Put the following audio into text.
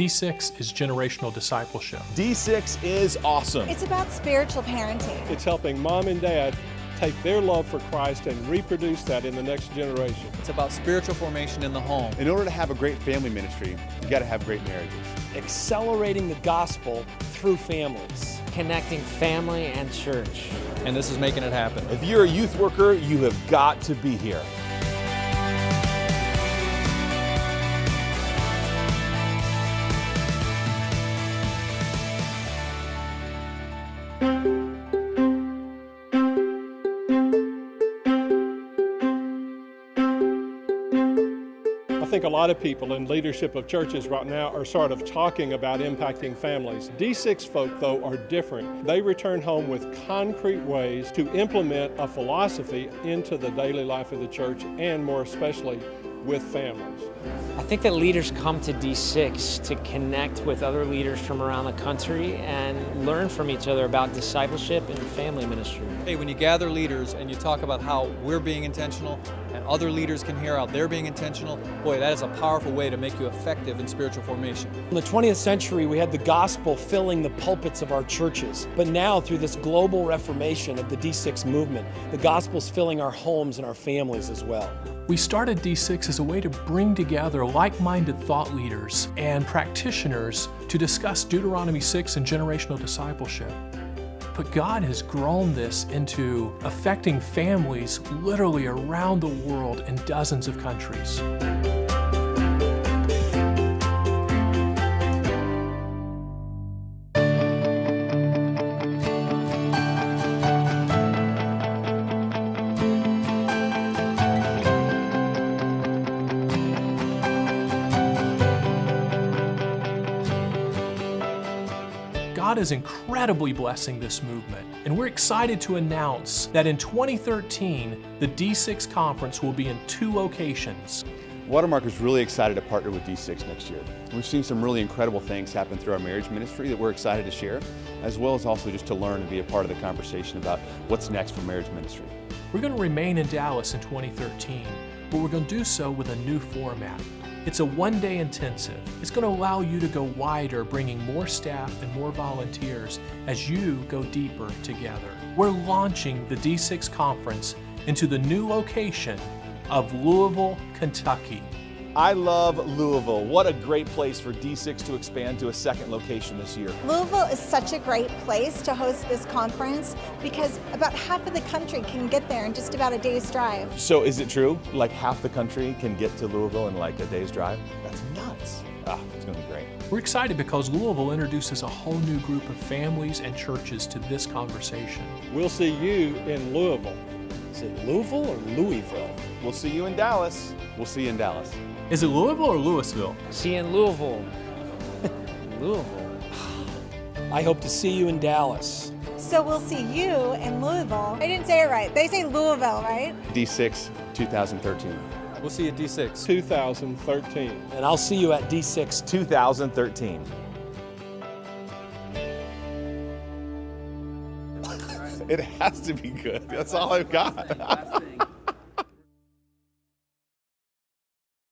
D6 is generational discipleship. D6 is awesome. It's about spiritual parenting. It's helping mom and dad take their love for Christ and reproduce that in the next generation. It's about spiritual formation in the home. In order to have a great family ministry, you got to have great marriages. Accelerating the gospel through families. Connecting family and church. And this is making it happen. If you're a youth worker, you have got to be here. I think a lot of people in leadership of churches right now are sort of talking about impacting families. D6 folk, though, are different. They return home with concrete ways to implement a philosophy into the daily life of the church, and more especially with families. I think that leaders come to D6 to connect with other leaders from around the country and learn from each other about discipleship and family ministry. Hey, when you gather leaders and you talk about how we're being intentional and other leaders can hear how they're being intentional, boy, that is a powerful way to make you effective in spiritual formation. In the 20th century, we had the gospel filling the pulpits of our churches. But now, through this global reformation of the D6 movement, the gospel's filling our homes and our families as well. We started D6 as a way to bring together like-minded thought leaders and practitioners to discuss Deuteronomy 6 and generational discipleship. But God has grown this into affecting families literally around the world in dozens of countries. God is incredibly blessing this movement, and we're excited to announce that in 2013, the D6 conference will be in 2 locations. Watermark is really excited to partner with D6 next year. We've seen some really incredible things happen through our marriage ministry that we're excited to share, as well as also just to learn and be a part of the conversation about what's next for marriage ministry. We're going to remain in Dallas in 2013, but we're going to do so with a new format. It's a one-day intensive. It's going to allow you to go wider, bringing more staff and more volunteers as you go deeper together. We're launching the D6 conference into the new location of Louisville, Kentucky. I love Louisville. What a great place for D6 to expand to a second location this year. Louisville is such a great place to host this conference because about half of the country can get there in just about a day's drive. So is it true? Like half the country can get to Louisville in like a day's drive? That's nuts. It's going to be great. We're excited because Louisville introduces a whole new group of families and churches to this conversation. We'll see you in Louisville. Is it Louisville or Louisville? We'll see you in Dallas. We'll see you in Dallas. Is it Louisville or Louisville? See you in Louisville. Louisville. I hope to see you in Dallas. So we'll see you in Louisville. I didn't say it right. They say Louisville, right? D6 2013. We'll see you at D6. 2013. And I'll see you at D6 2013. It has to be good. That's all I've got.